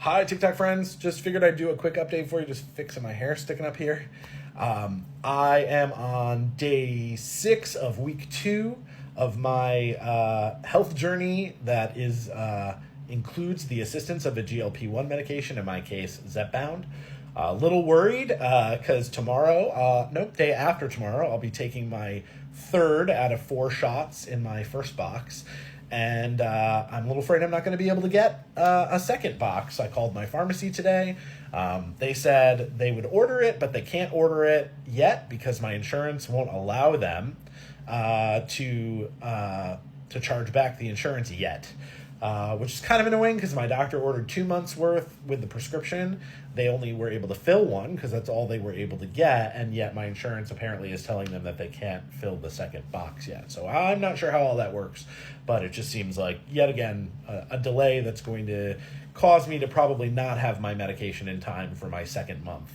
Hi, TikTok friends. Just figured I'd do a quick update for you, just fixing my hair sticking up here. I am on day 6 of week 2 of my health journey that is includes the assistance of a GLP-1 medication, in my case, Zepbound. A little worried because day after tomorrow, I'll be taking my 3rd out of 4 shots in my first box. And I'm a little afraid I'm not going to be able to get a second box. I called my pharmacy today. They said they would order it, but they can't order it yet because my insurance won't allow them to charge back the insurance yet. Which is kind of annoying because my doctor ordered 2 months worth with the prescription. They only were able to fill one because that's all they were able to get, and yet my insurance apparently is telling them that they can't fill the second box yet. So I'm not sure how all that works, but it just seems like, yet again, a delay that's going to cause me to probably not have my medication in time for my second month.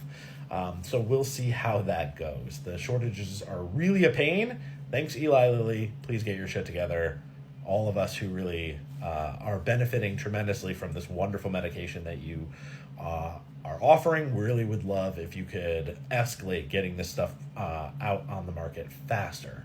So we'll see how that goes. The shortages are really a pain. Thanks, Eli Lilly. Please get your shit together. All of us who really are benefiting tremendously from this wonderful medication that you are offering really would love if you could escalate getting this stuff out on the market faster.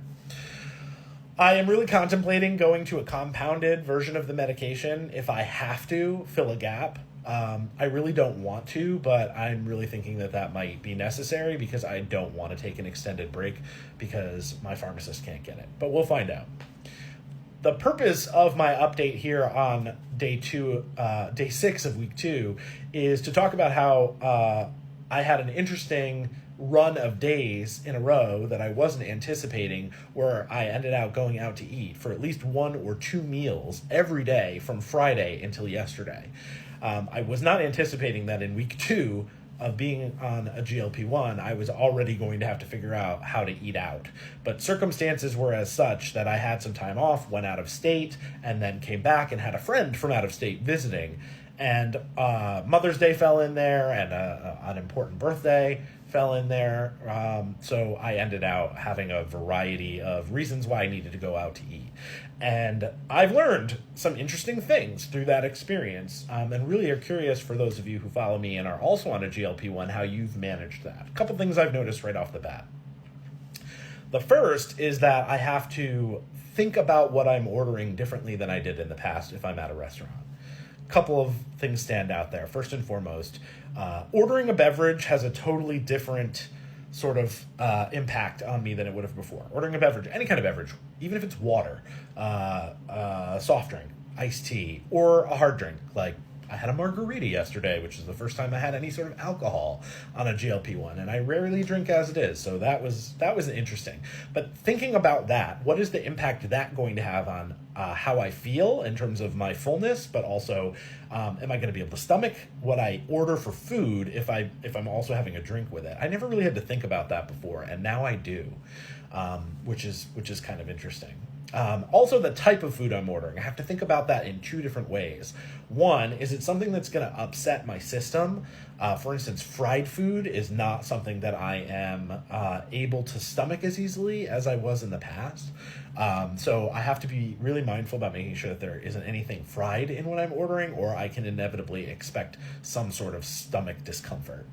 I am really contemplating going to a compounded version of the medication if I have to fill a gap. I really don't want to, but I'm really thinking that might be necessary because I don't want to take an extended break because my pharmacist can't get it. But we'll find out. The purpose of my update here on day 6 of week 2 is to talk about how I had an interesting run of days in a row that I wasn't anticipating, where I ended up going out to eat for at least 1 or 2 meals every day from Friday until yesterday. I was not anticipating that in week 2 of being on a GLP-1, I was already going to have to figure out how to eat out. But circumstances were as such that I had some time off, went out of state, and then came back and had a friend from out of state visiting. And Mother's Day fell in there, and an important birthday fell in there. So I ended out having a variety of reasons why I needed to go out to eat. And I've learned some interesting things through that experience, and really are curious, for those of you who follow me and are also on a GLP-1, how you've managed that. A couple things I've noticed right off the bat. The first is that I have to think about what I'm ordering differently than I did in the past if I'm at a restaurant. Couple of things stand out there. First and foremost, ordering a beverage has a totally different sort of impact on me than it would have before. Ordering a beverage, any kind of beverage, even if it's water, soft drink, iced tea, or a hard drink. Like, I had a margarita yesterday, which is the first time I had any sort of alcohol on a GLP-1, and I rarely drink as it is, so that was interesting. But thinking about that, what is the impact that going to have on how I feel in terms of my fullness, but also am I going to be able to stomach what I order for food if I'm also having a drink with it? I never really had to think about that before, and now I do, which is kind of interesting. Also, the type of food I'm ordering, I have to think about that in 2 different ways. One, is it something that's going to upset my system? For instance, fried food is not something that I am able to stomach as easily as I was in the past. So I have to be really mindful about making sure that there isn't anything fried in what I'm ordering, or I can inevitably expect some sort of stomach discomfort.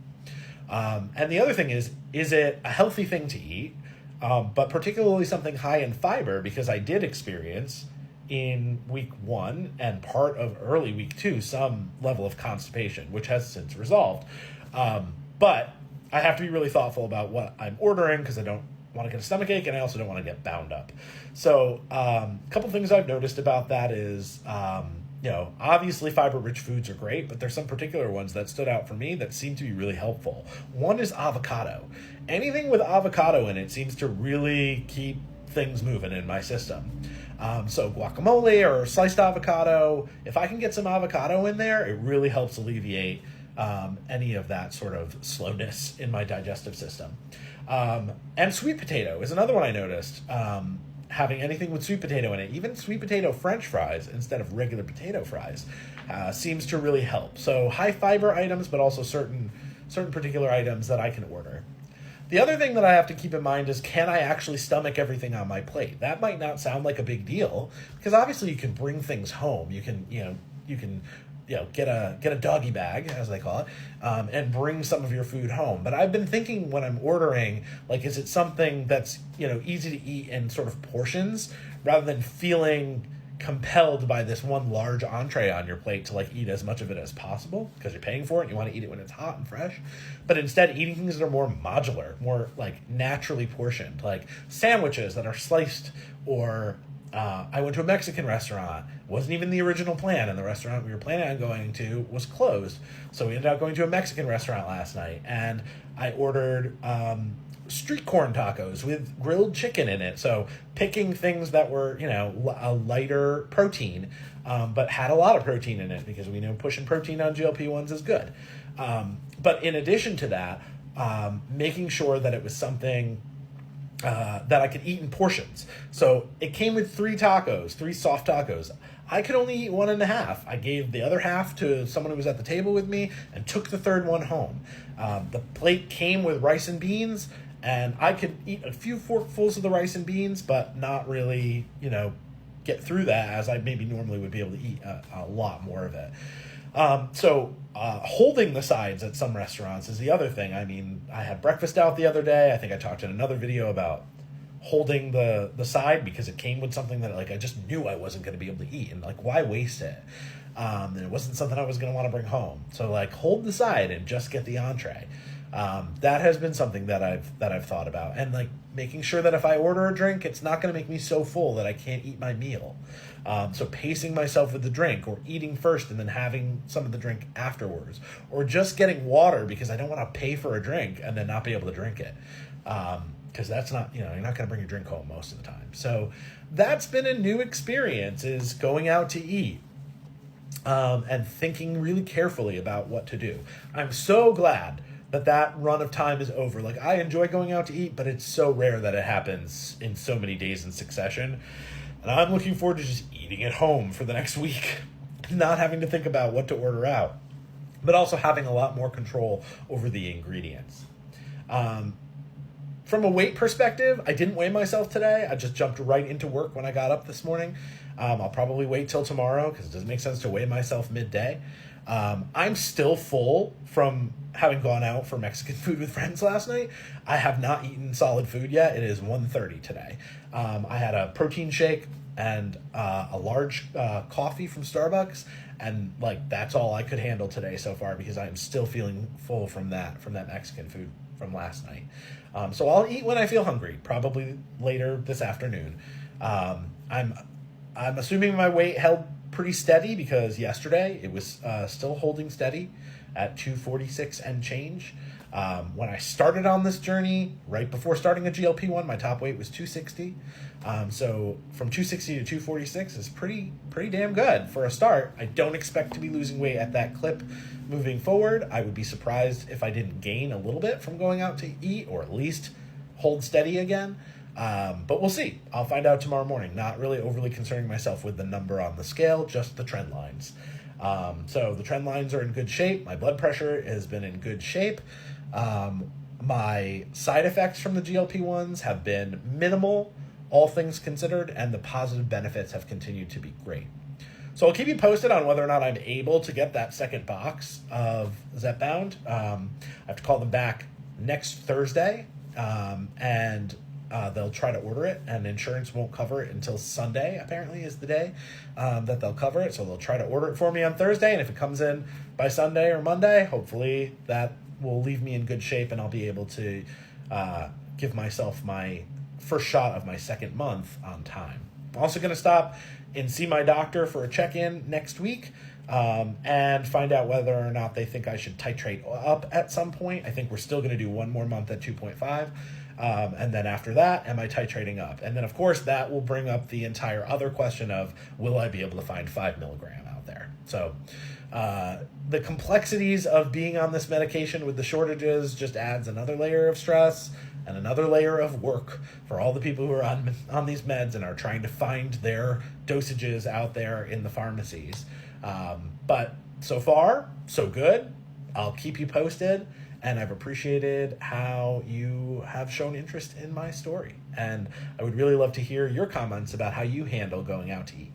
And the other thing is it a healthy thing to eat? But particularly something high in fiber, because I did experience in week 1 and part of early week 2 some level of constipation, which has since resolved. But I have to be really thoughtful about what I'm ordering because I don't want to get a stomachache and I also don't want to get bound up. So a couple things I've noticed about that is, obviously fiber-rich foods are great, but there's some particular ones that stood out for me that seem to be really helpful. One is avocado. Anything with avocado in it seems to really keep things moving in my system. So guacamole or sliced avocado, if I can get some avocado in there, it really helps alleviate any of that sort of slowness in my digestive system. And sweet potato is another one I noticed. Having anything with sweet potato in it, even sweet potato French fries instead of regular potato fries, seems to really help. So high fiber items, but also certain particular items that I can order. The other thing that I have to keep in mind is, can I actually stomach everything on my plate? That might not sound like a big deal, because obviously you can bring things home. You can get a doggy bag, as they call it, and bring some of your food home. But I've been thinking when I'm ordering, like, is it something that's, easy to eat in sort of portions rather than feeling compelled by this one large entree on your plate to like eat as much of it as possible because you're paying for it and you want to eat it when it's hot and fresh, but instead eating things that are more modular, more like naturally portioned, like sandwiches that are sliced. Or I went to a Mexican restaurant. It wasn't even the original plan, and the restaurant we were planning on going to was closed, so we ended up going to a Mexican restaurant last night, and I ordered street corn tacos with grilled chicken in it. So picking things that were, a lighter protein, but had a lot of protein in it because we know pushing protein on GLP-1s is good. But in addition to that, making sure that it was something that I could eat in portions. So it came with 3 soft tacos. I could only eat 1.5. I gave the other half to someone who was at the table with me and took the third one home. The plate came with rice and beans, and I could eat a few forkfuls of the rice and beans, but not really, get through that as I maybe normally would be able to eat a lot more of it. Holding the sides at some restaurants is the other thing. I mean, I had breakfast out the other day. I think I talked in another video about holding the side because it came with something that like I just knew I wasn't going to be able to eat, and like, why waste it? And it wasn't something I was going to want to bring home. So like, hold the side and just get the entree. That has been something that I've thought about, and like making sure that if I order a drink, it's not going to make me so full that I can't eat my meal. So pacing myself with the drink, or eating first and then having some of the drink afterwards, or just getting water because I don't want to pay for a drink and then not be able to drink it. Because that's not, you're not going to bring your drink home most of the time. So that's been a new experience, is going out to eat. And thinking really carefully about what to do. I'm so glad that run of time is over. Like, I enjoy going out to eat, but it's so rare that it happens in so many days in succession. And I'm looking forward to just eating at home for the next week, not having to think about what to order out, but also having a lot more control over the ingredients. From a weight perspective, I didn't weigh myself today. I just jumped right into work when I got up this morning. I'll probably wait till tomorrow because it doesn't make sense to weigh myself midday. I'm still full from having gone out for Mexican food with friends last night. I have not eaten solid food yet. It is 1:30 today. I had a protein shake and a large coffee from Starbucks, and like that's all I could handle today so far because I'm still feeling full from that Mexican food from last night. So I'll eat when I feel hungry, probably later this afternoon. I'm assuming my weight held pretty steady because yesterday it was still holding steady at 246 and change. When I started on this journey, right before starting a GLP-1, my top weight was 260. So from 260 to 246 is pretty damn good for a start. I don't expect to be losing weight at that clip moving forward. I would be surprised if I didn't gain a little bit from going out to eat, or at least hold steady again. But we'll see. I'll find out tomorrow morning. Not really overly concerning myself with the number on the scale, just the trend lines. So the trend lines are in good shape. My blood pressure has been in good shape. My side effects from the GLP-1s have been minimal, all things considered, and the positive benefits have continued to be great. So I'll keep you posted on whether or not I'm able to get that second box of Zepbound. I have to call them back next Thursday, and they'll try to order it, and insurance won't cover it until Sunday, apparently, is the day that they'll cover it. So they'll try to order it for me on Thursday, and if it comes in by Sunday or Monday, hopefully that will leave me in good shape, and I'll be able to give myself my first shot of my second month on time. I'm also going to stop and see my doctor for a check-in next week, and find out whether or not they think I should titrate up at some point. I think we're still going to do one more month at 2.5. And then after that, am I titrating up? And then, of course, that will bring up the entire other question of, will I be able to find 5 milligram out there? So the complexities of being on this medication with the shortages just adds another layer of stress and another layer of work for all the people who are on these meds and are trying to find their dosages out there in the pharmacies. But so far, so good. I'll keep you posted. And I've appreciated how you have shown interest in my story. And I would really love to hear your comments about how you handle going out to eat.